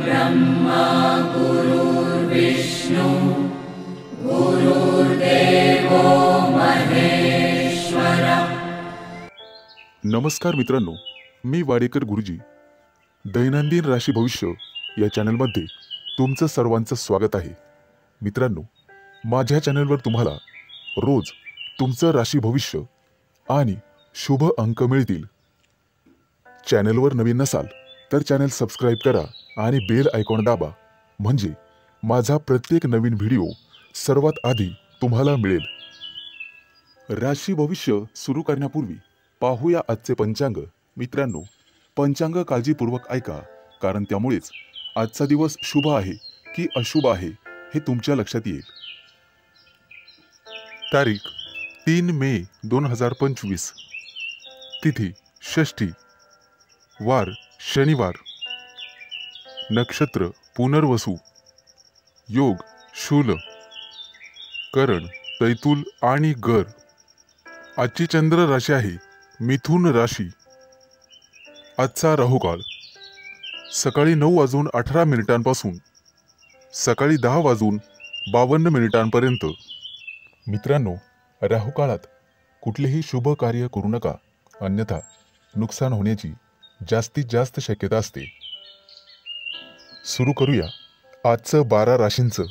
ब्रह्मा गुरुर्विष्णु गुरुर्देवो महेश्वर। नमस्कार मित्रांनो, मी वाडेकर गुरुजी दैनंदिन राशी भविष्य या चॅनलमध्ये तुमचं सर्वांचं स्वागत आहे। मित्रांनो, माझ्या चॅनलवर तुम्हाला रोज तुमचं राशी भविष्य आणि शुभ अंक मिळतील। चॅनलवर नवीन नसाल तर चॅनल सबस्क्राइब करा आणि बेल आयकॉन दाबा, म्हणजे माझा प्रत्येक नवीन व्हिडिओ सर्वात आधी तुम्हाला मिळेल। राशी भविष्य सुरू करण्यापूर्वी पाहूया आजचे पंचांग। मित्रांनो, पंचांग काळजीपूर्वक ऐका, कारण त्यामुळेच आजचा दिवस शुभ आहे की अशुभ आहे हे तुमच्या लक्षात येईल। तारीख 3 मे 2025, तिथी षष्ठी, वार शनिवार, नक्षत्र पुनर्वसु, योग शूल, करण तैतुल आणि गर। आजची चंद्र राशी आहे मिथुन राशी। आजचा राहुकाळ सकाळी 9:18 पासून सकाळी 10:52 मित्रांनो, राहुकाळात कुठलेही शुभ कार्य करू नका, अन्यथा नुकसान होण्याची जास्तीत जास्त शक्यता असते। सुरू करूया आजचं 12 राशींचं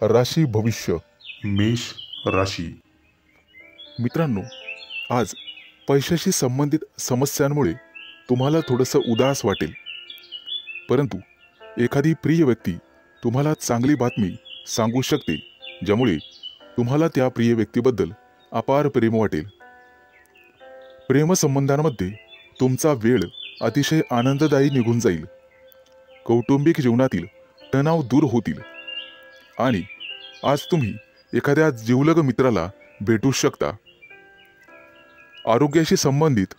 राशी भविष्य। मेष राशी। मित्रांनो, आज पैशाशी संबंधित समस्यांमुळे तुम्हाला थोडंसं उदास वाटेल, परंतु एखादी प्रिय व्यक्ती तुम्हाला चांगली बातमी सांगू शकते, ज्यामुळे तुम्हाला त्या प्रिय व्यक्तीबद्दल अपार प्रेम वाटेल। प्रेमसंबंधांमध्ये तुमचा वेळ अतिशय आनंददायी निघून जाईल। कौटुंबिक जीवनातील तणाव दूर होतील आणि आज तुम्ही एखाद्या जिवलग मित्राला भेटू शकता। आरोग्याशी संबंधित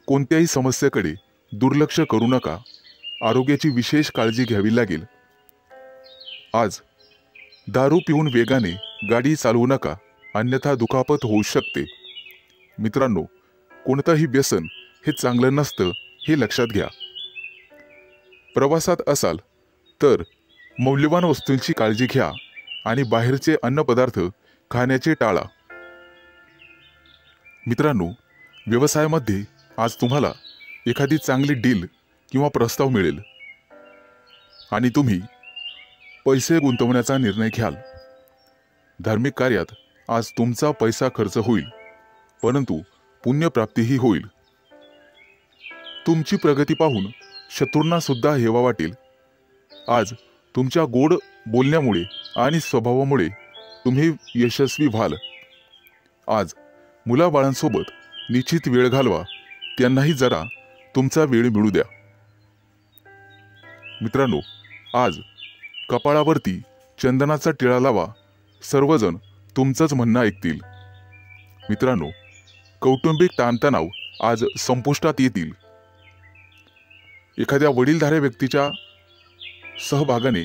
कोणत्याही समस्येकडे दुर्लक्ष करू नका, आरोग्याची विशेष काळजी घ्यावी लागेल। आज दारू पिऊन वेगाने गाडी चालवू नका, अन्यथा दुखापत होऊ शकते। मित्रांनो, कोणतंही व्यसन हे चांगलं नसतं हे लक्षात घ्या। प्रवासात असाल तर मौल्यवान वस्तूंची काळजी घ्या आणि बाहेरचे अन्नपदार्थ खाण्याचे टाळा। मित्रांनो, व्यवसायामध्ये आज तुम्हाला एखादी चांगली डील किंवा प्रस्ताव मिळेल आणि तुम्ही पैसे गुंतवण्याचा निर्णय घ्याल। धार्मिक कार्यात आज तुमचा पैसा खर्च होईल, परंतु पुण्यप्राप्तीही होईल। तुमची प्रगती पाहून शत्रूंना सुद्धा हेवा वाटेल। आज तुमच्या गोड बोलण्यामुळे आणि स्वभावामुळे तुम्ही यशस्वी व्हाल। आज मुलाबाळांसोबत निश्चित वेळ घालवा, त्यांनाही जरा तुमचा वेळ मिळू द्या। मित्रांनो, आज कपाळावरती चंदनाचा टिळा लावा, सर्वजण तुमचंच म्हणणं ऐकतील। मित्रांनो, कौटुंबिक ताणतणाव आज संपुष्टात येतील। एखाद्या वडीलधाऱ्या व्यक्तीच्या सहभागाने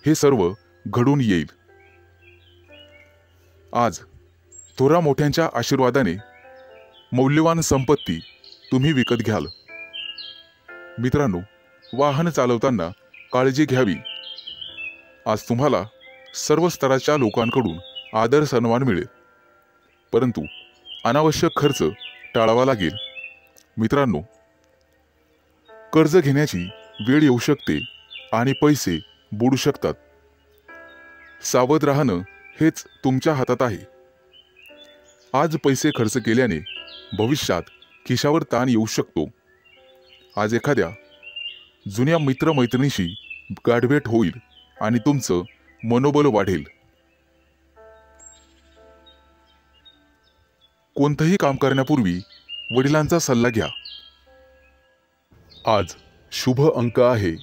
हे सर्व घडून येईल। आज थोरा मोठ्यांच्या आशीर्वादाने मौल्यवान संपत्ती तुम्ही विकत घ्याल। मित्रांनो, वाहन चालवताना काळजी घ्यावी। आज तुम्हाला सर्व स्तराच्या लोकांकडून आदर सन्मान मिळेल, परंतु अनावश्यक खर्च टाळावा लागेल। मित्रांनो, कर्ज घेण्याची वेळ येऊ शकते आणि पैसे बुडू शकतात। सावध राहणं हेच तुमच्या हातात आहे। आज पैसे खर्च केल्याने भविष्यात खिशावर ताण येऊ शकतो। आज एखाद्या जुन्या मित्रमैत्रिणीशी गाठभेट होईल आणि तुमचं मनोबल वाढेल। कोणतंही काम करण्यापूर्वी वडिलांचा सल्ला घ्या। आज शुभ अंक आहे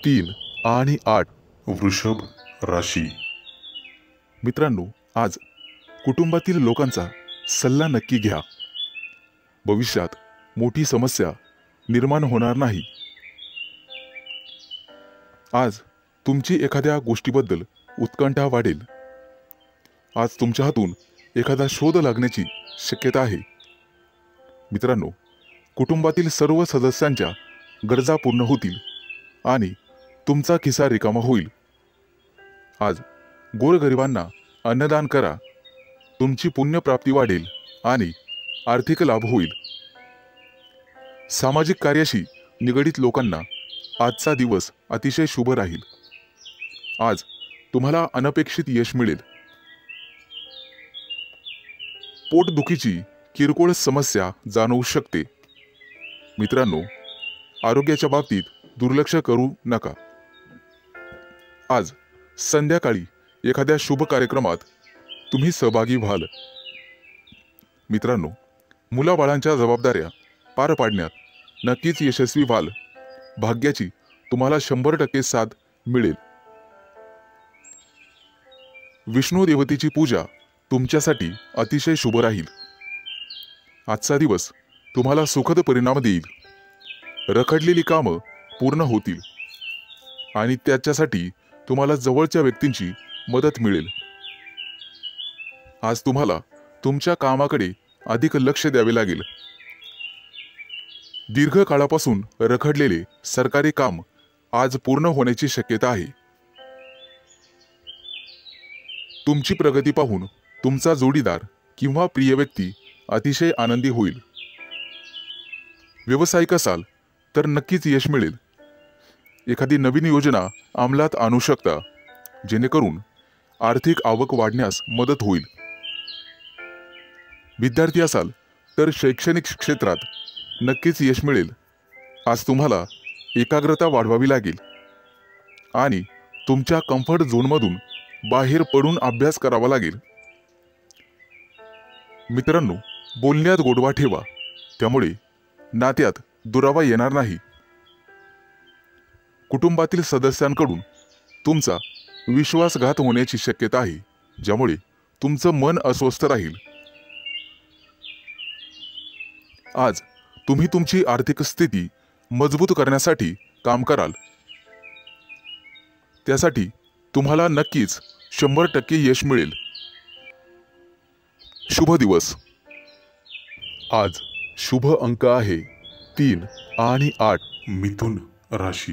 3 आणि 8। वृषभ राशी। मित्रांनो, आज कुटुंबातील लोकांचा सल्ला नक्की घ्या। भविष्यात मोठी समस्या निर्माण होणार नाही। आज तुमची एखाद्या गोष्टीबद्दल उत्कंठा वाढेल। आज तुमच्या हातून एखादा शोध लागण्याची शक्यता आहे। मित्रांनो, कुटुंबातील सर्व सदस्यांच्या गरजा पूर्ण होतील आणि तुमचा खिसा रिकामा होईल। आज गोरगरिबांना अन्नदान करा, तुमची पुण्यप्राप्ती वाढेल आणि आर्थिक लाभ होईल। सामाजिक कार्याशी निगडित लोकांना आजचा दिवस अतिशय शुभ राहील। आज तुम्हाला अनपेक्षित यश मिळेल। पोटदुखीची किरकोळ समस्या जाणवू शकते। मित्रांनो, आरोग्याच्या बाबतीत दुर्लक्ष करू नका। आज संध्याकाळी एखाद्या शुभ कार्यक्रमात तुम्ही सहभागी व्हाल। मित्रांनो, मुलाबाळांच्या जबाबदाऱ्या पार पाडण्यात नक्कीच यशस्वी व्हाल। भाग्याची तुम्हाला 100% साथ मिळेल। विष्णू देवतेची पूजा तुमच्यासाठी अतिशय शुभ राहील। आजचा दिवस तुम्हाला सुखद परिणाम देईल। रखडलेली कामं पूर्ण होतील आणि त्याच्यासाठी तुम्हाला जवळच्या व्यक्तींची मदत मिळेल। आज तुम्हाला तुमच्या कामाकडे अधिक लक्ष द्यावे लागेल। दीर्घकाळापासून रखडलेले सरकारी काम आज पूर्ण होण्याची शक्यता आहे। तुमची प्रगती पाहून तुमचा जोडीदार किंवा प्रिय व्यक्ती अतिशय आनंदी होईल। व्यावसायिक असाल तर नक्कीच यश मिळेल। एखादी नवीन योजना अंमलात आणू शकता, जेणेकरून आर्थिक आवक वाढण्यास मदत होईल। विद्यार्थी असाल तर शैक्षणिक क्षेत्रात नक्कीच यश मिळेल। आज तुम्हाला एकाग्रता वाढवावी लागेल आणि तुमच्या कम्फर्ट झोनमधून बाहेर पडून अभ्यास करावा लागेल। मित्रांनो, बोलण्यात गोडवा ठेवा, त्यामुळे नात्यात दुरावा येणार नाही। कुटुंबातील सदस्यांकडून तुमचा विश्वासघात होण्याची शक्यता आहे, ज्यामुळे तुमचं मन अस्वस्थ राहील। आज तुम्ही तुमची आर्थिक स्थिती मजबूत करण्यासाठी काम कराल। त्यासाठी तुम्हाला नक्कीच 100% यश मिळेल। शुभ दिवस। आज शुभ अंक आहे 3 आणि 8। मिथुन राशी।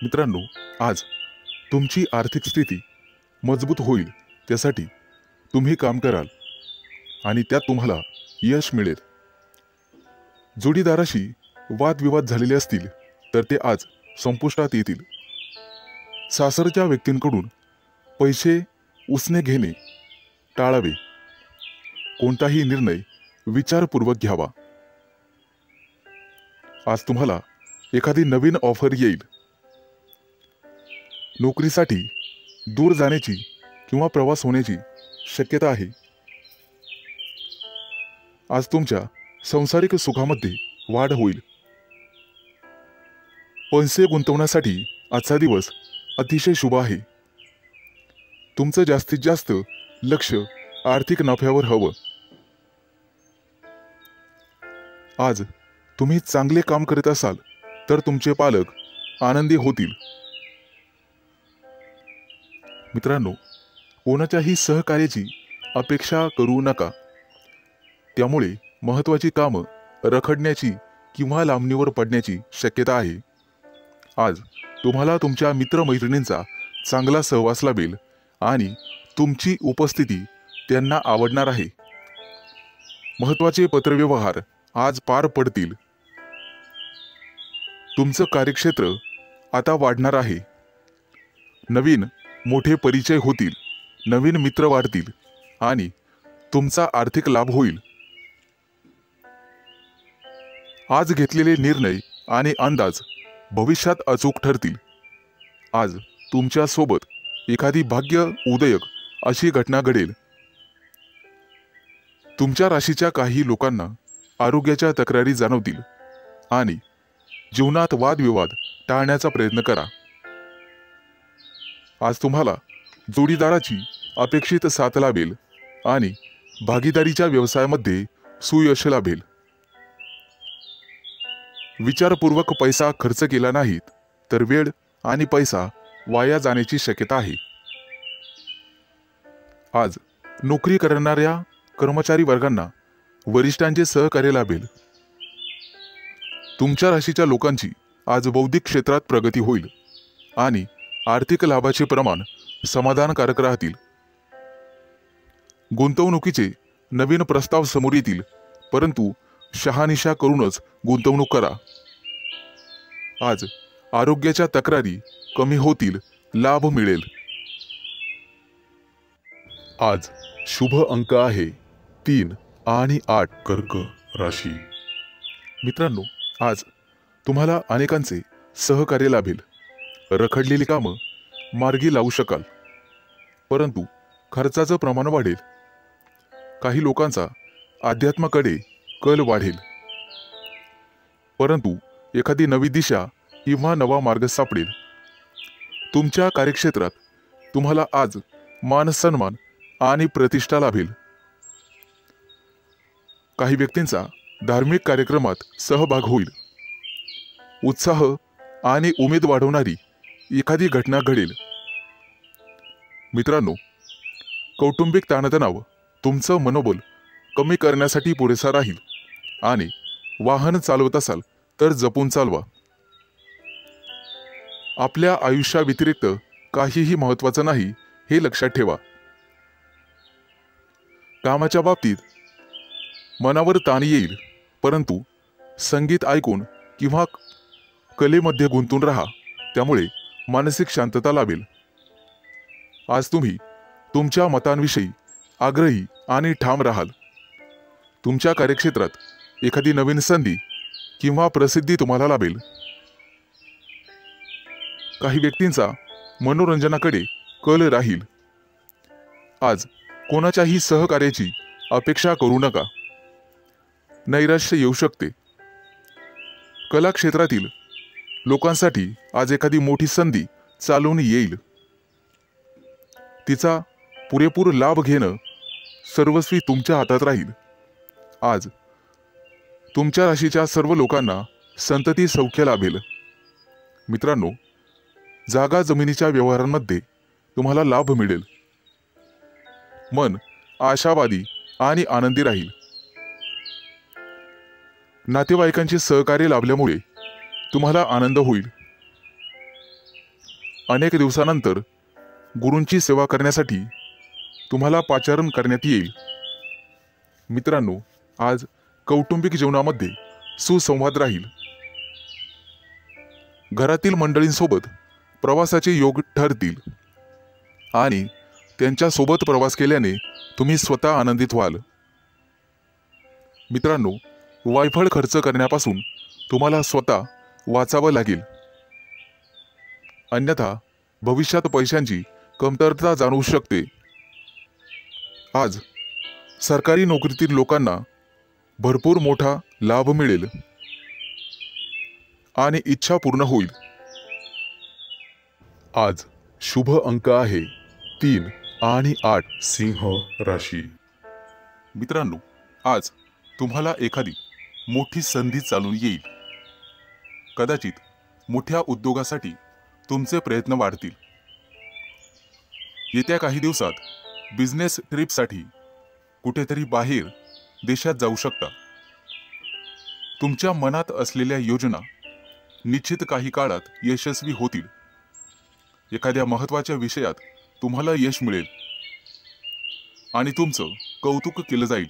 मित्रांनो, आज तुमची आर्थिक स्थिती मजबूत होईल, त्यासाठी तुम्ही काम कराल आणि त्यात तुम्हाला यश मिळेल। जोडीदाराशी वादविवाद झालेले असतील तर ते आज संपुष्टात येतील। सासरच्या व्यक्तींकडून पैसे उसने घेणे टाळावे। कोणताही निर्णय विचारपूर्वक घ्यावा। आज तुम्हाला एखादी नवीन ऑफर येईल। नोकरीसाठी दूर जाण्याची किंवा प्रवास होण्याची शक्यता आहे। आज तुमच्या सांसारिक सुखामध्ये वाढ होईल। पैसे गुंतवण्यासाठी आजचा दिवस अतिशय शुभ आहे। तुमचं जास्तीत जास्त लक्ष आर्थिक नफ्यावर हवं। आज तुम्ही चांगले काम करत असाल तर तुमचे पालक आनंदी होतील। मित्रांनो, कोणाच्याही सहकार्याची अपेक्षा करू नका, त्यामुळे महत्त्वाची कामं रखडण्याची किंवा लांबणीवर पडण्याची शक्यता आहे। आज तुम्हाला तुमच्या मित्रमैत्रिणींचा चांगला सहवास लाभेल आणि तुमची उपस्थिती त्यांना आवडणार आहे। महत्त्वाचे पत्रव्यवहार आज पार पडतील। तुमचं कार्यक्षेत्र आता वाढणार आहे। नवीन मोठे परिचय होतील, नवीन मित्र वाढतील आणि तुमचा आर्थिक लाभ होईल। आज घेतलेले निर्णय आणि अंदाज भविष्यात अचूक ठरतील। आज तुमच्या सोबत एखादी भाग्य उदयक अशी घटना घडेल। तुमच्या राशीच्या काही लोकांना आरोग्याच्या तक्रारी जाणवतील आणि जीवनात वादविवाद टाळण्याचा प्रयत्न करा। आज तुम्हाला जोडीदाराची अपेक्षित साथ लाभेल आणि भागीदारीच्या व्यवसायामध्ये सुयश लाभेल। विचारपूर्वक पैसा खर्च केला नाहीत तर वेळ आणि पैसा वाया जाण्याची शक्यता आहे। आज नोकरी करणाऱ्या कर्मचारी वर्गांना वरिष्ठांचे सहकार्य लाभेल। तुमच्या राशीच्या लोकांची आज बौद्धिक क्षेत्रात प्रगती होईल। आणि आर्थिक लाभाचे प्रमाण समाधानकारक राहतील. गुंतवणुकीचे नवीन प्रस्ताव समोर येतील, परंतु शहानिशा करूनच गुंतवणूक करा. आज आरोग्याच्या तक्रारी कमी होतील, लाभ मिळेल. आज शुभ अंक आहे 3 आणि 8. कर्क राशी. मित्रांनो, आज तुम्हाला अनेकांचे सहकार्य लाभेल. रखडलेली कामं मार्गी लावू शकाल, परंतु खर्चाचं प्रमाण वाढेल. काही लोकांचा अध्यात्माकडे कल वाढेल, परंतु एखादी नवी दिशा किंवा नवा मार्ग सापडेल. तुमच्या कार्यक्षेत्रात तुम्हाला आज मान सन्मान आणि प्रतिष्ठा लाभेल. काही व्यक्तींचा धार्मिक कार्यक्रमात सहभाग होईल. उत्साह आणि उमेद वाढवणारी एखादी घटना घडेल. मित्रांनो, कौटुंबिक ताणतणाव तुमचं मनोबल कमी करण्यासाठी पुरेसा राहील आणि वाहन चालवत असाल तर जपून चालवा. आपल्या आयुष्याव्यतिरिक्त काहीही महत्त्वाचं नाही हे लक्षात ठेवा. कामाच्या बाबतीत मनावर ताण येईल, परंतु संगीत ऐकून किंवा कलेमध्ये गुंतून राहा, त्यामुळे मानसिक शांतता लाभेल. आज तुम्ही तुमच्या मतांविषयी आग्रही आणि ठाम राहाल. तुमच्या कार्यक्षेत्रात एखादी नवीन संधी किंवा प्रसिद्धी तुम्हाला लाभेल. काही व्यक्तींचा मनोरंजनाकडे कल राहील. आज कोणाच्याही सहकार्याची अपेक्षा करू नका, नैराश्य येऊ शकते. कला क्षेत्रातील लोकांसाठी आज एखादी मोठी संधी चालून येईल. तिचा पुरेपूर लाभ घेणं सर्वस्वी तुमच्या हातात राहील. आज तुमच्या राशीच्या सर्व लोकांना संतती सौख्य लाभेल. मित्रांनो, जागा जमिनीच्या व्यवहारांमध्ये तुम्हाला लाभ मिळेल. मन आशावादी आणि आनंदी राहील. नातेवाईकांचे सहकार्य लाभल्यामुळे तुम्हाला आनंद होईल. अनेक दिवसानंतर गुरूंची सेवा करण्यासाठी तुम्हाला पाचारण करण्यात येईल. मित्रांनो, आज कौटुंबिक जीवनामध्ये सुसंवाद राहील. घरातील मंडळींसोबत प्रवासाचे योग ठरतील आणि त्यांच्यासोबत प्रवास केल्याने तुम्ही स्वतः आनंदित व्हाल. मित्रांनो, वायफळ खर्च करण्यापासून तुम्हाला स्वतः वाचावं लागेल, अन्यथा भविष्यात पैशांची कमतरता जाणवू शकते. आज सरकारी नोकरीतील लोकांना भरपूर मोठा लाभ मिळेल आणि इच्छा पूर्ण होईल. आज शुभ अंक आहे 3 आणि 8. सिंह राशी. मित्रांनो, आज तुम्हाला एखादी मोठी संधी चालून येईल. कदाचित मोठ्या उद्योगासाठी तुमचे प्रयत्न वाढतील. येत्या काही दिवसात बिझनेस ट्रिपसाठी कुठेतरी बाहेर देशात जाऊ शकता. तुमच्या मनात असलेल्या योजना निश्चित काही काळात यशस्वी होतील. एखाद्या महत्त्वाच्या विषयात तुम्हाला यश मिळेल आणि तुमचं कौतुक केलं जाईल.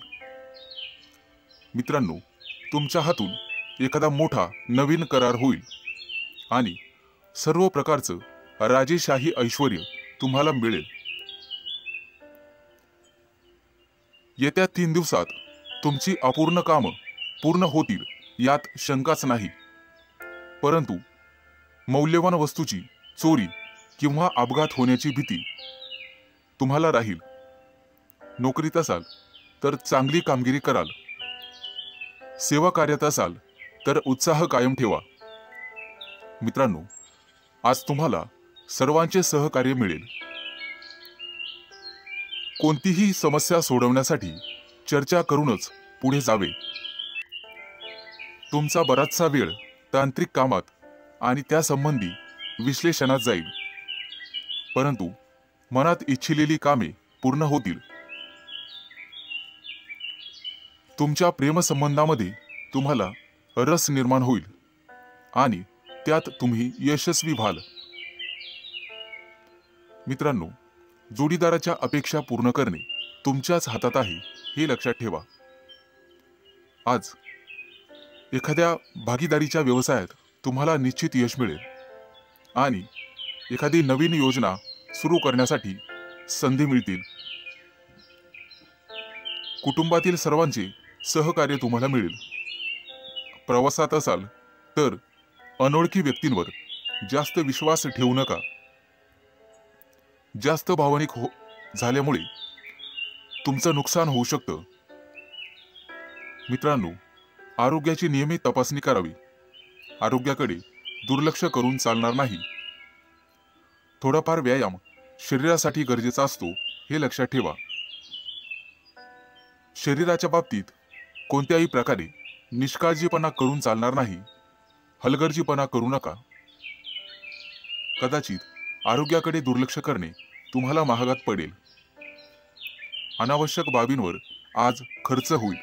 मित्रांनो, तुमच्या हातून एखादा मोठा नवीन करार होईल आणि सर्व प्रकारचं राजेशाही ऐश्वर्य तुम्हाला मिळेल. येत्या 3 दिवसात तुमची अपूर्ण कामं पूर्ण होतील, यात शंकाच नाही. परंतु मौल्यवान वस्तूची चोरी किंवा अपघात होण्याची भीती तुम्हाला राहील. नोकरीत असाल तर चांगली कामगिरी कराल. सेवा कार्यात असाल तर उत्साह कायम ठेवा. मित्रांनो, आज तुम्हाला सर्वांचे सहकार्य मिळेल. कोणतीही समस्या सोडवण्यासाठी चर्चा करूनच पुढे जावे. तुमचा बराचसा वेळ तांत्रिक कामात आणि त्यासंबंधी विश्लेषणात जाईल, परंतु मनात इच्छिलेली कामे पूर्ण होतील. तुमच्या प्रेमसंबंधामध्ये तुम्हाला रस निर्माण होईल आणि त्यात तुम्ही यशस्वी व्हाल. मित्रांनो, जोडीदाराच्या अपेक्षा पूर्ण करणे तुमच्याच हातात आहे हे लक्षात ठेवा. आज एखाद्या भागीदारीच्या व्यवसायात तुम्हाला निश्चित यश मिळेल आणि एखादी नवीन योजना सुरू करण्यासाठी संधी मिळतील. कुटुंबातील सर्वांचे सहकार्य तुम्हाला मिळेल. प्रवासात असाल तर अनोळखी व्यक्तींवर जास्त विश्वास ठेवू नका. जास्त भावनिक झाल्यामुळे तुमचं नुकसान होऊ शकतं. मित्रांनो, आरोग्याची नियमित तपासणी करावी. आरोग्याकडे दुर्लक्ष करून चालणार नाही. थोडाफार व्यायाम शरीरासाठी गरजेचा असतो हे लक्षात ठेवा. शरीराच्या बाबतीत कोणत्याही प्रकारे निष्काळजीपणा करून चालणार नाही. हलगर्जीपणा करू नका. कदाचित आरोग्याकडे दुर्लक्ष करणे तुम्हाला महागात पडेल. अनावश्यक बाबींवर आज खर्च होईल.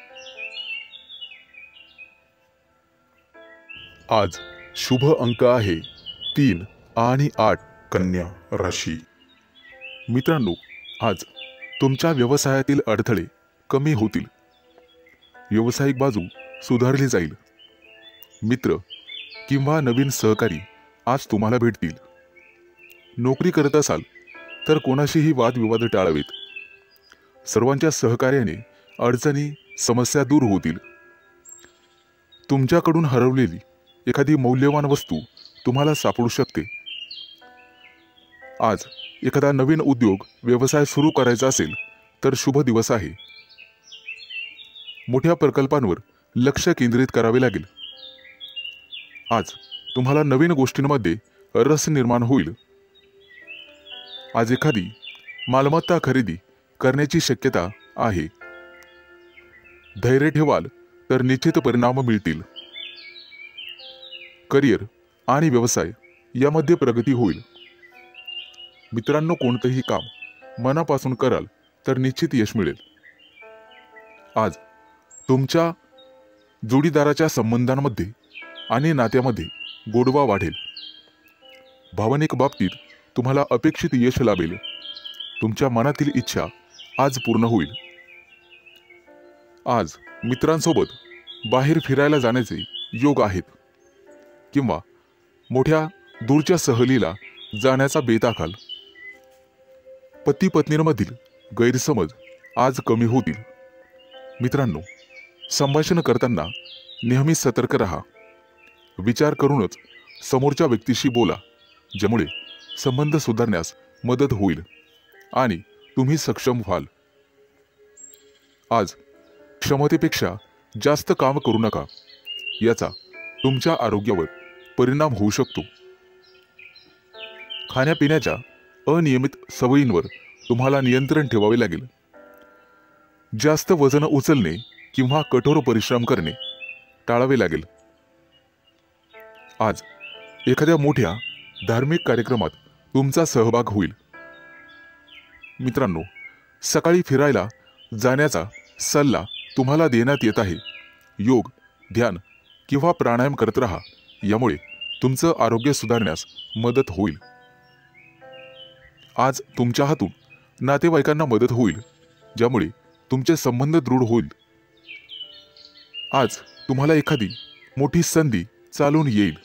आज शुभ अंक आहे 3 आणि 8. कन्या राशी. मित्रांनो, आज तुमच्या व्यवसायातील अडथळे कमी होतील. व्यावसायिक बाजू सुधारली जाईल. मित्र किंवा नवीन सहकारी आज तुम्हाला भेटतील. नोकरी करत असाल तर कोणाशीही वादविवाद टाळावेत. सर्वांच्या सहकार्याने अडचणी समस्या दूर होतील. तुमच्याकडून हरवलेली एखादी मौल्यवान वस्तू तुम्हाला सापडू शकते. आज एखादा नवीन उद्योग व्यवसाय सुरू करायचा असेल तर शुभ दिवस आहे. मोठ्या प्रकल्पांवर लक्ष केंद्रित करावे लागेल. आज तुम्हाला नवीन गोष्टींमध्ये रस निर्माण होईल. आज एखादी मालमत्ता खरेदी करण्याची शक्यता आहे. धैर्य ठेवाल तर निश्चित परिणाम मिळतील. करिअर आणि व्यवसाय यामध्ये प्रगती होईल. मित्रांनो, कोणतेही काम मनापासून कराल तर निश्चित यश मिळेल. आज तुमच्या जोडीदाराच्या संबंधांमध्ये आणि नात्यामध्ये गोडवा वाढेल. भावनिक बाबतीत तुम्हाला अपेक्षित यश लाभेल. तुमच्या मनातील इच्छा आज पूर्ण होईल. आज मित्रांसोबत बाहेर फिरायला जाण्याचे योग आहेत किंवा मोठ्या दूरच्या सहलीला जाण्याचा बेत आखाल. पती पत्नींमधील गैरसमज आज कमी होतील. मित्रांनो, संभाषण करताना नेहमी सतर्क राहा. विचार करूनच समोरच्या व्यक्तीशी बोला, ज्यामुळे संबंध सुधारण्यास मदत होईल आणि तुम्ही सक्षम व्हाल. आज क्षमतेपेक्षा जास्त काम करू नका. याचा तुमच्या आरोग्यावर परिणाम होऊ शकतो. खाण्यापिण्याच्या अनियमित सवयींवर तुम्हाला नियंत्रण ठेवावे लागेल. जास्त वजन उचलणे किंवा कठोर परिश्रम करणे टाळावे लागेल. आज एखाद्या मोठ्या धार्मिक कार्यक्रमात तुमचा सहभाग होईल. मित्रांनो, सकाळी फिरायला जाण्याचा सल्ला तुम्हाला देण्यात येत आहे. योग, ध्यान किंवा प्राणायाम करत राहा. यामुळे तुमचं आरोग्य सुधारण्यास मदत होईल. आज तुमच्या हातून नातेवाईकांना मदत होईल, ज्यामुळे तुमचे संबंध दृढ होईल. आज तुम्हाला एखादी मोठी संधी चालून येईल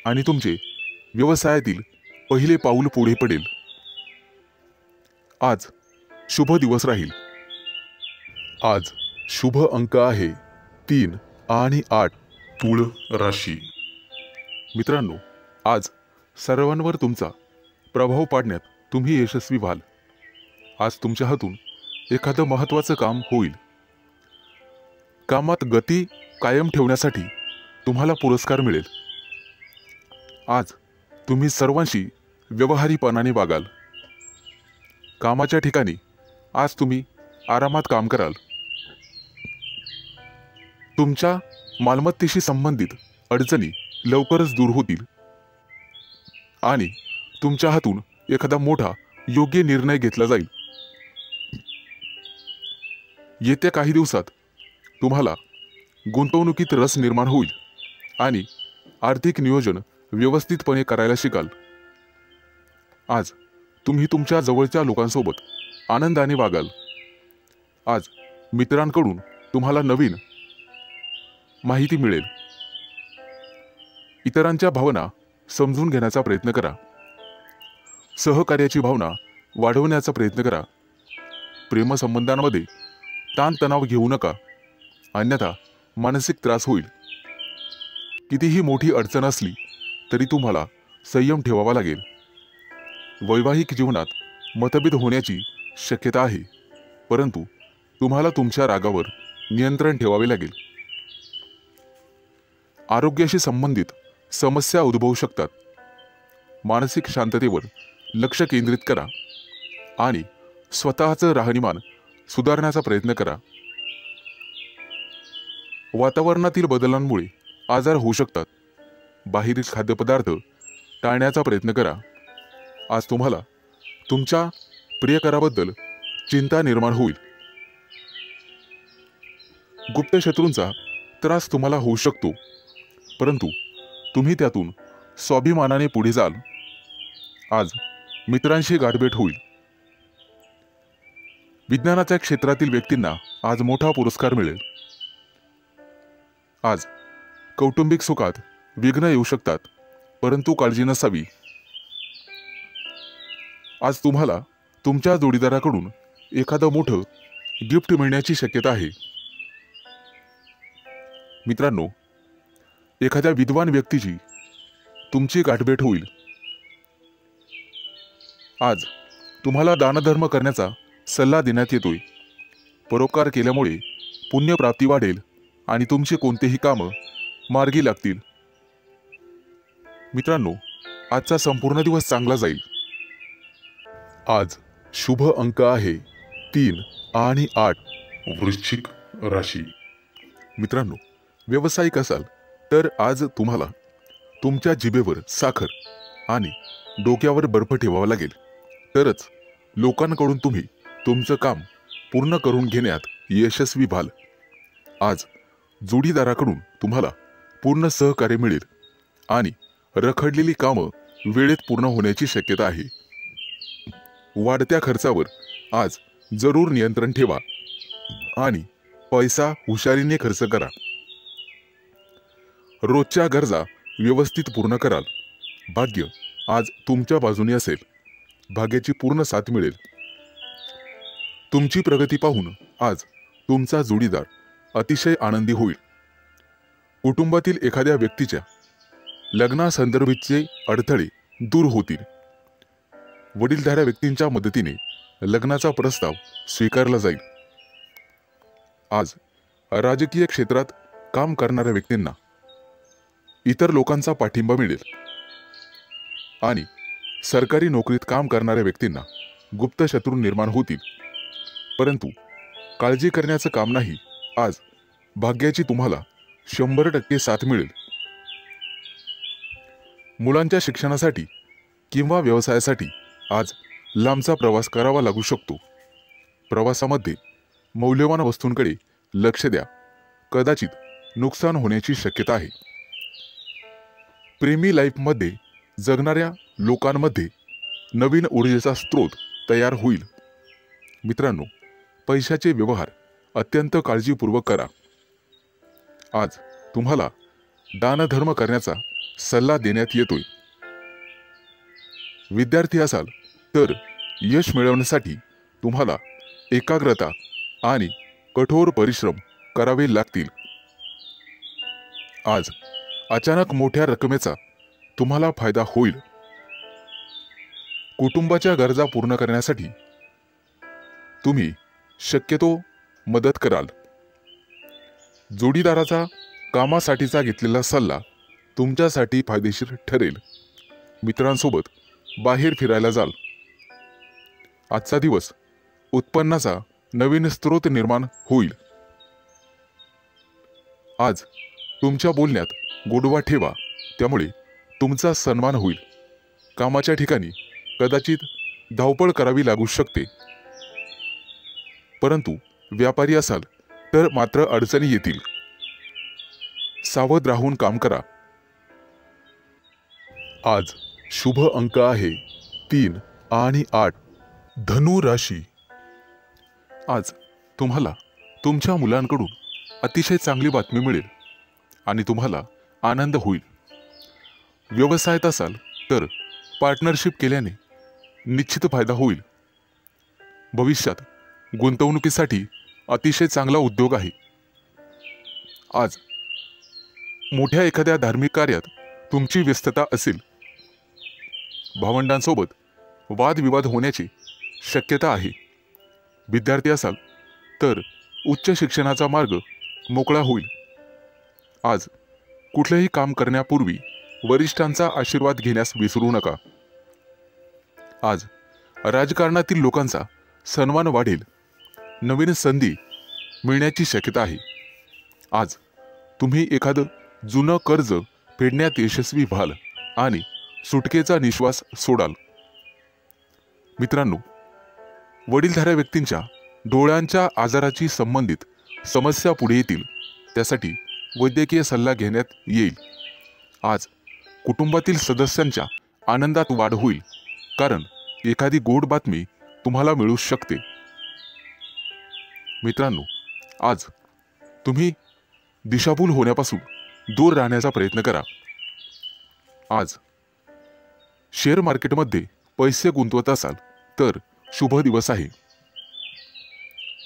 आणि तुमचे व्यवसायातील पहिले पाऊल पुढे पडेल. आज शुभ दिवस राहील. आज शुभ अंक आहे 3 आणि 8. तुळ राशी. मित्रांनो, आज सर्वांवर तुमचा प्रभाव पाडण्यात तुम्ही यशस्वी व्हाल. आज तुमच्या हातून एखादं महत्त्वाचं काम होईल. कामात गती कायम ठेवण्यासाठी तुम्हाला पुरस्कार मिळेल. आज तुम्ही सर्वांशी व्यवहारीपणाने वागाल. कामाच्या ठिकाणी आज तुम्ही आरामात काम कराल. तुमच्या मालमत्तेशी संबंधित अडचणी लवकरच दूर होतील आणि तुमच्या हातून एखादा मोठा योग्य निर्णय घेतला जाईल. येत्या काही दिवसात तुम्हाला गुंतवणुकीत रस निर्माण होईल आणि आर्थिक नियोजन व्यवस्थितपणे करायला शिकाल. आज तुम्ही तुमच्या जवळच्या लोकांसोबत आनंदाने वागाल। आज मित्रांकडून तुम्हाला नवीन माहिती मिळेल। इतरांच्या भावना समजून घेण्याचा प्रयत्न करा। सहकार्याची भावना वाढवण्याचा प्रयत्न करा। प्रेमसंबंधांमध्ये ताणतणाव घेऊ नका, अन्यथा मानसिक त्रास होईल। कितीही मोठी अडचण असली तरी तुम्हाला संयम ठेवावा लागेल। वैवाहिक जीवनात मतभेद होण्याची शक्यता आहे, परंतु तुम्हाला तुमच्या रागावर नियंत्रण ठेवावे लागेल। आरोग्याशी संबंधित समस्या उद्भवू शकतात। मानसिक शांततेवर लक्ष केंद्रित करा आणि स्वतःचं राहणीमान सुधारण्याचा प्रयत्न करा। वातावरणातील बदलांमुळे आजार होऊ शकतात। बाहेरील खाद्यपदार्थ टाळण्याचा प्रयत्न करा। आज तुम्हाला तुमच्या प्रियकराबद्दल चिंता निर्माण होईल। गुप्त शत्रूंचा त्रास तुम्हाला होऊ शकतो, परंतु तुम्ही त्यातून स्वाभिमानाने पुढे जाल। आज मित्रांशी गाठभेट होईल। विज्ञानाच्या क्षेत्रातील व्यक्तींना आज मोठा पुरस्कार मिळेल। आज कौटुंबिक सुखात विघ्न येऊ शकतात, परंतु काळजी नसावी। आज तुम्हाला तुमच्या जोडीदाराकडून एखादं मोठं गिफ्ट मिळण्याची शक्यता आहे। मित्रांनो, एखाद्या विद्वान व्यक्तीची तुमची गाठभेट होईल। आज तुम्हाला दानधर्म करण्याचा सल्ला देण्यात येतोय। परोपकार केल्यामुळे पुण्यप्राप्ती वाढेल आणि तुमचे कोणतेही कामं मार्गी लागतील। मित्रांनो, आजचा संपूर्ण दिवस चांगला जाईल। आज शुभ अंक आहे 3 आणि 8। वृश्चिक राशी। मित्रांनो, व्यावसायिक असाल तर आज तुम्हाला तुमच्या जिभेवर साखर आणि डोक्यावर बर्फ ठेवावा लागेल, तरच लोकांकडून तुम्ही तुमचं काम पूर्ण करून घेण्यात यशस्वी व्हाल। आज जोडीदाराकडून तुम्हाला पूर्ण सहकार्य मिळेल आणि रखडलेली कामं वेळेत पूर्ण होण्याची शक्यता आहे। वाढत्या खर्चावर आज जरूर नियंत्रण ठेवा आणि पैसा हुशारीने खर्च करा। रोजच्या गरजा व्यवस्थित पूर्ण कराल। भाग्य आज तुमच्या बाजूने असेल। भाग्याची पूर्ण साथ मिळेल। तुमची प्रगती पाहून आज तुमचा जोडीदार अतिशय आनंदी होईल। कुटुंबातील एखाद्या व्यक्तीच्या लग्नासंदर्भाचे अडथळे दूर होतील। वडीलधाऱ्या व्यक्तींच्या मदतीने लग्नाचा प्रस्ताव स्वीकारला जाईल। आज राजकीय क्षेत्रात काम करणाऱ्या व्यक्तींना इतर लोकांचा पाठिंबा मिळेल आणि सरकारी नोकरीत काम करणाऱ्या व्यक्तींना गुप्त शत्रू निर्माण होतील, परंतु काळजी करण्याचं काम नाही। आज भाग्याची तुम्हाला 100% साथ मिळेल। मुलांच्या शिक्षणासाठी किंवा व्यवसायासाठी आज लांबचा प्रवास करावा लागू शकतो। प्रवासामध्ये मौल्यवान वस्तूंकडे लक्ष द्या, कदाचित नुकसान होण्याची शक्यता आहे। प्रेमी लाईफमध्ये जगणाऱ्या लोकांमध्ये नवीन ऊर्जेचा स्रोत तयार होईल। मित्रांनो, पैशाचे व्यवहार अत्यंत काळजीपूर्वक करा। आज तुम्हाला दानधर्म करण्याचा सल्ला देण्यात येतोय। विद्यार्थी असाल तर यश मिळवण्यासाठी तुम्हाला एकाग्रता आणि कठोर परिश्रम करावे लागतील। आज अचानक मोठ्या रकमेचा तुम्हाला फायदा होईल। कुटुंबाच्या गरजा पूर्ण करण्यासाठी तुम्ही शक्यतो मदत कराल। जोडीदाराचा कामासाठीचा घेतलेला सल्ला तुमच्यासाठी फायदेशीर ठरेल। मित्रांसोबत बाहेर फिरायला जाल। आजचा दिवस उत्पन्नाचा नवीन स्रोत निर्माण होईल। आज तुमच्या बोलण्यात गोडवा ठेवा, त्यामुळे तुमचा सन्मान होईल। कामाच्या ठिकाणी कदाचित धावपळ करावी लागू शकते, परंतु व्यापारी असाल तर मात्र अडचणी येतील। सावध राहून काम करा। आज शुभ अंक आहे 3 आणि 8 धनु राशी। आज तुम्हाला तुमच्या मुलांकडून अतिशय चांगली बातमी मिळेल आणि तुम्हाला आनंद होईल। व्यवसायात असाल तर पार्टनरशिप केल्याने निश्चित फायदा होईल। भविष्यात गुंतवणुकीसाठी अतिशय चांगला उद्योग आहे। आज मोठ्या एखाद्या धार्मिक कार्यात तुमची व्यस्तता असेल। भावंडांसोबत वादविवाद होण्याची शक्यता आहे। विद्यार्थी असाल तर उच्च शिक्षणाचा मार्ग मोकळा होईल। आज कुठलेही काम करण्यापूर्वी वरिष्ठांचा आशीर्वाद घेण्यास विसरू नका। आज राजकारणातील लोकांचा सन्मान वाढेल। नवीन संधी मिळण्याची शक्यता आहे। आज तुम्ही एखादं जुनं कर्ज फेडण्यात यशस्वी व्हाल आणि सुटकेचा निश्वास सोडाल। मित्रांनो, वडीलधाऱ्या व्यक्तींच्या डोळ्यांच्या आजाराची संबंधित समस्या पुढे येतील, त्यासाठी वैद्यकीय सल्ला घेण्यात येईल। आज कुटुंबातील सदस्यांच्या आनंदात वाढ होईल, कारण एखादी गोड बातमी तुम्हाला मिळू शकते। मित्रांनो, आज तुम्ही दिशाभूल होण्यापासून दूर राहण्याचा प्रयत्न करा। आज शेअर मार्केटमध्ये पैसे गुंतवत असाल तर शुभ दिवस आहे।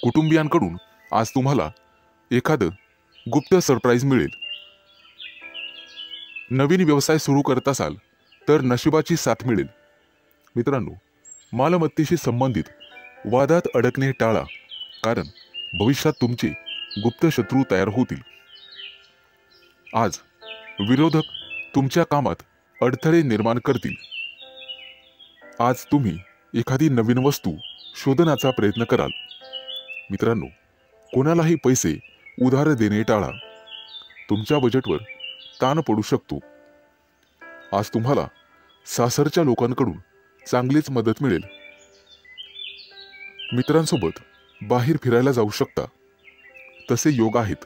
कुटुंबियांकडून आज तुम्हाला एखादं गुप्त सरप्राईज मिळेल। नवीन व्यवसाय सुरू करत असाल तर नशिबाची साथ मिळेल। मित्रांनो, मालमत्तेशी संबंधित वादात अडकणे टाळा, कारण भविष्यात तुमचे गुप्त शत्रू तयार होतील। आज विरोधक तुमच्या कामात अडथळे निर्माण करतील। आज तुम्ही एखादी नवीन वस्तू शोधण्याचा प्रयत्न कराल। मित्रांनो, कोणालाही पैसे उधार देणे टाळा, तुमच्या बजेटवर ताण पडू शकतो। आज तुम्हाला सासरच्या लोकांकडून चांगलीच मदत मिळेल। मित्रांसोबत बाहेर फिरायला जाऊ शकता, तसे योग आहेत।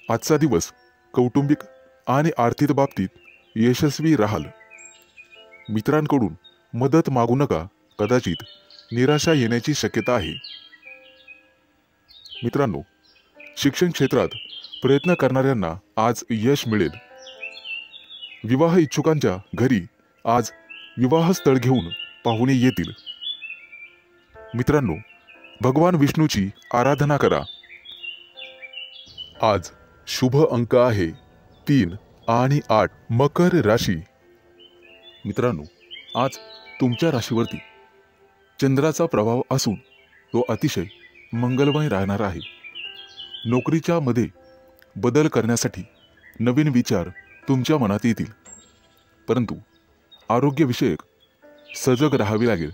आजचा दिवस कौटुंबिक आणि आर्थिक बाबतीत यशस्वी राहाल। मित्रांकडून मदत मागू नका, कदाचित निराशा येण्याची शक्यता आहे। मित्रांनो, शिक्षण क्षेत्रात प्रयत्न करणाऱ्यांना आज यश मिळेल। विवाह इच्छुकांच्या घरी आज विवाहस्थळ घेऊन पाहुणे येतील। मित्रांनो, भगवान विष्णूची आराधना करा। आज शुभ अंक आहे 3 आणि 8 मकर राशी। मित्रांनो, आज तुमच्या राशीवरती चंद्राचा प्रभाव असून तो अतिशय मंगलमय राहणार आहे। नोकरीच्या मध्ये बदल करण्यासाठी नवीन विचार तुमच्या मनात येतील, परंतु आरोग्यविषयक सजग राहावे लागेल।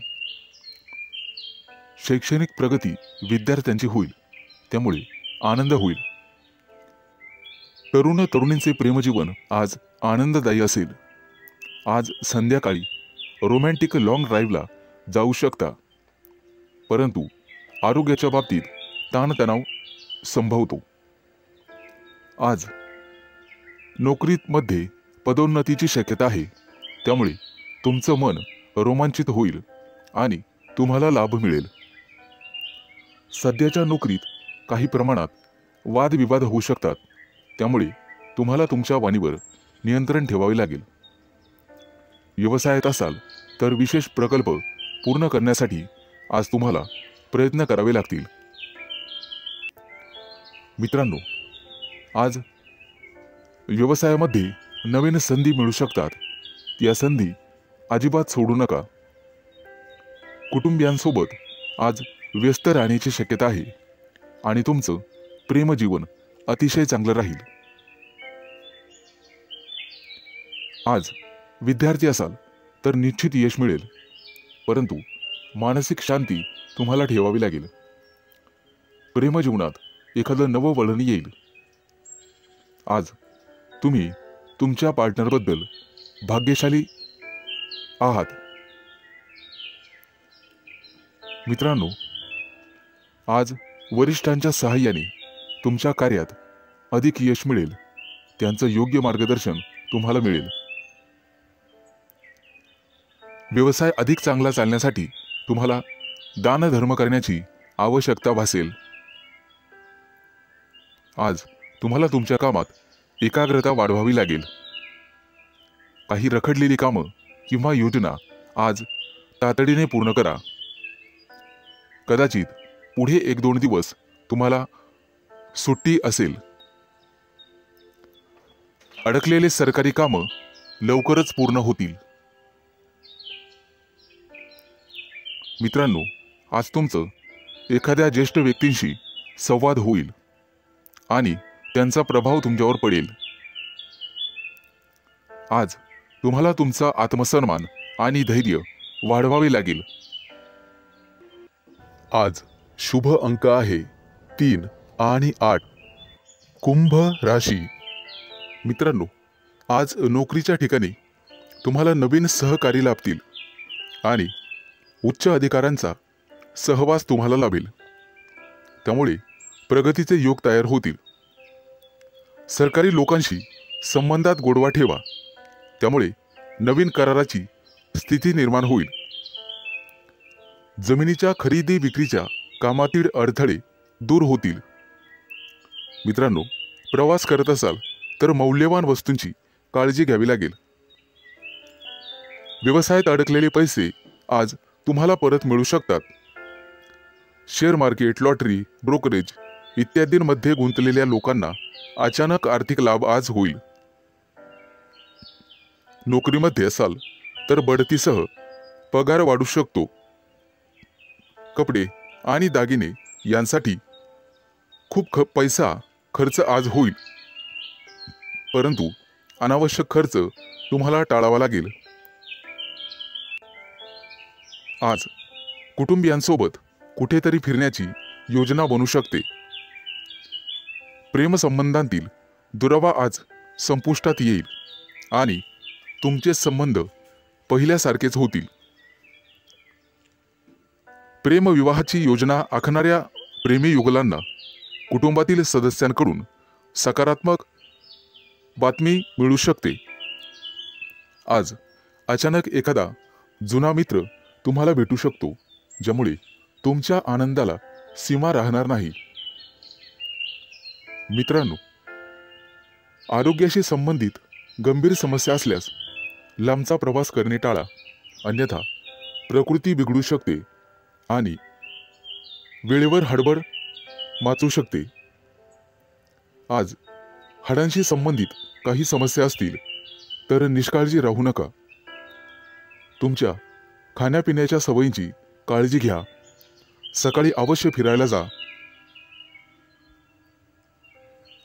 शैक्षणिक प्रगती विद्यार्थ्यांची होईल, त्यामुळे आनंद होईल। तरुण तरुणींचे प्रेमजीवन आज आनंददायी असेल। आज संध्याकाळी रोमॅन्टिक लॉंग ड्राईव्हला जाऊ शकता, परंतु आरोग्याच्या बाबतीत ताणतणाव संभवतो। आज नोकरीमध्ये पदोन्नतीची शक्यता आहे, त्यामुळे तुमचं मन रोमांचित होईल आणि तुम्हाला लाभ मिळेल। सध्याच्या नोकरीत काही प्रमाणात वादविवाद होऊ शकतात, त्यामुळे तुम्हाला तुमच्या वाणीवर नियंत्रण ठेवावे लागेल। व्यवसायात असाल तर विशेष प्रकल्प पूर्ण करण्यासाठी आज तुम्हाला प्रयत्न करावे लागतील। मित्रांनो, आज व्यवसायामध्ये नवीन संधी मिळू शकतात, या संधी अजिबात सोडू नका। कुटुंबियांसोबत आज व्यस्त राहण्याची शक्यता आहे आणि तुमचं प्रेमजीवन अतिशय चांगलं राहील। आज विद्यार्थी असाल तर निश्चित यश मिळेल, परंतु मानसिक शांती तुम्हाला ठेवावी लागेल। प्रेमजीवनात एखादं नवं वळण येईल। आज तुम्ही तुमच्या पार्टनरबद्दल भाग्यशाली आहात। मित्रांनो, आज वरिष्ठांच्या सहाय्याने तुमच्या कार्यात अधिक यश मिळेल। त्यांचं योग्य मार्गदर्शन तुम्हाला मिळेल। व्यवसाय अधिक चांगला चालण्यासाठी तुम्हाला दानधर्म करण्याची आवश्यकता भासेल। आज तुम्हाला तुमच्या कामात एकाग्रता वाढवावी लागेल। काही रखडलेली कामं किंवा योजना आज तातडीने पूर्ण करा। कदाचित पुढे 1-2 दिवस तुम्हाला सुट्टी असेल। अडकलेले सरकारी कामं लवकरच पूर्ण होतील। मित्रांनो, आज तुमचं एखाद्या ज्येष्ठ व्यक्तींशी संवाद होईल आणि त्यांचा प्रभाव तुमच्यावर पडेल। आज तुम्हाला तुमचा आत्मसन्मान आणि धैर्य वाढवावे लागेल। आज शुभ अंक आहे 3 आणि 8। कुंभ राशी। मित्रांनो, आज नोकरीच्या ठिकाणी तुम्हाला नवीन सहकारी लाभतील आणि उच्च अधिकाऱ्यांचा सहवास तुम्हाला लाभेल। त्यामुळे प्रगतीचे योग तयार होतील। सरकारी लोकांशी संबंधात गोडवा ठेवा, त्यामुळे नवीन कराराची स्थिती निर्माण होईल। जमिनीच्या खरेदी विक्रीच्या कामातील अडथळे दूर होतील। मित्रांनो, प्रवास करत असाल तर मौल्यवान वस्तूंची काळजी घ्यावी लागेल। व्यवसायात अडकलेले पैसे आज तुम्हाला परत मिळू शकतात। शेअर मार्केट, लॉटरी, ब्रोकरेज इत्यादींमध्ये गुंतलेल्या लोकांना अचानक आर्थिक लाभ आज होईल। नोकरीमध्ये असाल तर बढतीसह पगार वाढू शकतो। कपडे आणि दागिने यांसाठी खूप पैसा खर्च आज होईल, परंतु अनावश्यक खर्च तुम्हाला टाळावा लागेल। आज कुटुंबियांसोबत कुठेतरी फिरण्याची योजना बनू शकते। प्रेमसंबंधांतील दुरावा आज संपुष्टात येईल आणि तुमचे संबंध पहिल्यासारखेच होतील। प्रेमविवाहाची योजना आखणाऱ्या प्रेमी युगलांना कुटुंबातील सदस्यांकडून सकारात्मक बातमी मिळू शकते। आज अचानक एखादा जुना मित्र तुम्हाला भेटू शकतो, ज्यामुळे तुमच्या आनंदाला सीमा राहणार नाही। मित्रांनो, आरोग्याशी संबंधित गंभीर समस्या असल्यास लांबचा प्रवास करणे टाळा, अन्यथा प्रकृती बिघडू शकते आणि वेळेवर हडबड माचू शकते। आज हाडांशी संबंधित काही समस्या असतील तर निष्काळजी राहू नका। तुमच्या खाण्यापिण्याच्या सवयींची काळजी घ्या। सकाळी अवश्य फिरायला जा।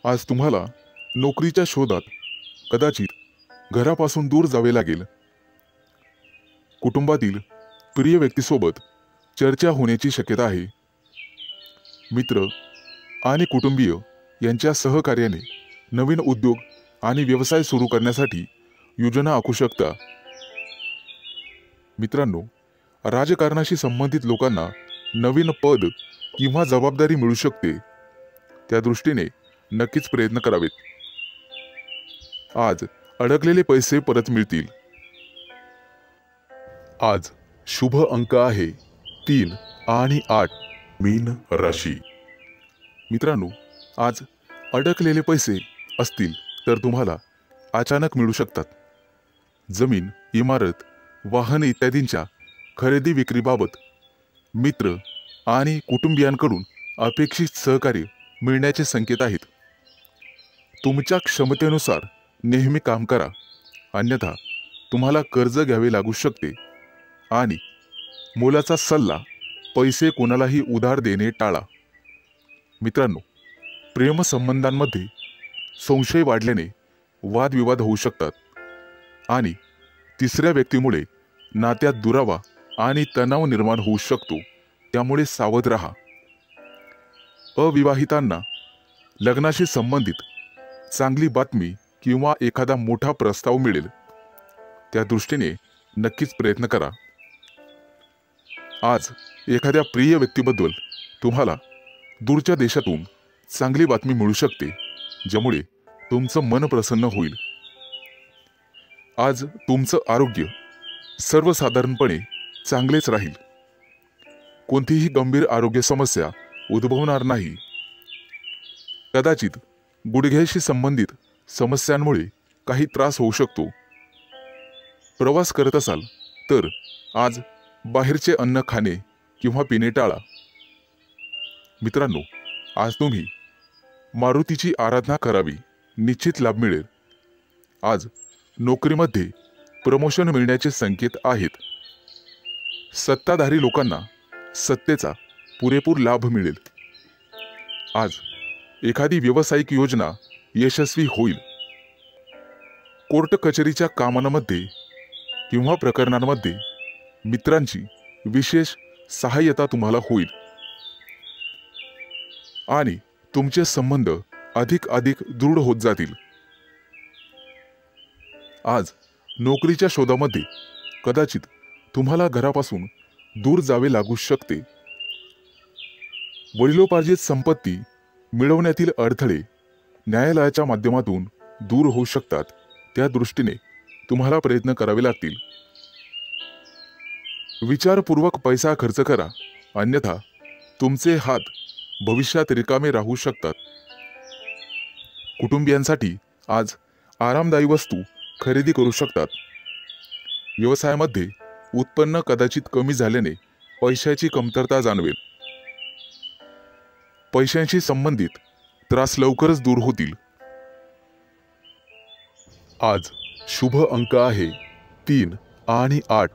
आज तुम्हाला नोकरीच्या शोधात कदाचित घरापासून दूर जावे लागेल। कुटुंबातील प्रिय व्यक्तीसोबत चर्चा होण्याची शक्यता आहे। मित्र आणि कुटुंबीय यांच्या सहकार्याने नवीन उद्योग आणि व्यवसाय सुरू करण्यासाठी योजना आखू शकता। मित्रांनो, राजकारणाशी संबंधित लोकांना नवीन पद किंवा जबाबदारी मिळू शकते। त्या दृष्टीने नक्कीच प्रयत्न करावेत। आज अडकलेले पैसे परत मिळतील। आज शुभ अंक आहे 3 आणि 8। मीन राशी। मित्रांनो, आज अडकलेले पैसे असतील तर तुम्हाला अचानक मिळू शकतात। जमीन, इमारत, वाहन इत्यादींच्या खरेदी विक्रीबाबत मित्र आणि कुटुंबियांकडून अपेक्षित सहकार्य मिळण्याचे संकेत आहेत। तुमच्या क्षमतेनुसार नेहमी काम करा, अन्यथा तुम्हाला कर्ज घ्यावे लागू शकते आणि मोलाचा सल्ला पैसे कोणालाही उधार देणे टाळा। मित्रांनो, प्रेमसंबंधांमध्ये संशय वाढल्याने वादविवाद होऊ शकतात आणि तिसऱ्या व्यक्तीमुळे नात्यात दुरावा आणि तणाव निर्माण होऊ शकतो, त्यामुळे सावध राहा। अविवाहितांना लग्नाशी संबंधित चांगली बातमी किंवा एखादा मोठा प्रस्ताव मिळेल, त्या दृष्टीने नक्कीच प्रयत्न करा। आज एखाद्या प्रिय व्यक्तीबद्दल तुम्हाला दूरच्या देशातून चांगली बातमी मिळू शकते, ज्यामुळे तुमचं मन प्रसन्न होईल। आज तुमचं आरोग्य सर्वसाधारणपणे चांगलेच राहील. कोणतीही गंभीर आरोग्य समस्या उद्भवणार नाही. कदाचित गुडघ्याशी संबंधित समस्यांमुळे काही त्रास होऊ शकतो. प्रवास करत असाल तर आज बाहेरचे अन्न खाणे किंवा पिणे टाळा. मित्रांनो, आज तुम्ही मारुतीची आराधना करावी, निश्चित लाभ मिळेल. आज नोकरीमध्ये प्रमोशन मिळण्याचे संकेत आहेत. सत्ताधारी लोकांना सत्तेचा पुरेपूर लाभ मिळेल. आज एखादी व्यावसायिक योजना यशस्वी होईल. कोर्ट कचेरीच्या कामांमध्ये किंवा प्रकरणांमध्ये मित्रांची विशेष सहाय्यता तुम्हाला होईल आणि तुमचे संबंध अधिक दृढ होत जातील. आज नोकरीच्या शोधामध्ये कदाचित तुम्हाला घरापासून दूर जावे लागू शकते. वडिलोपार्जित संपत्ती मिळवण्यातील अडथळे न्यायालयाच्या माध्यमातून दूर होऊ शकतात. त्या दृष्टीने तुम्हाला प्रयत्न करावे लागतील. विचारपूर्वक पैसा खर्च करा, अन्यथा तुमचे हात भविष्यात रिकामे राहू शकतात. कुटुंबियांसाठी आज आरामदायी वस्तू खरेदी करू शकतात. व्यवसायामध्ये उत्पन्न कदाचित कमी झाल्याने पैशाची कमतरता जाणवेल. पैशांशी संबंधित त्रास लवकरच दूर होतील. आज शुभ अंक आहे 3 आणि 8.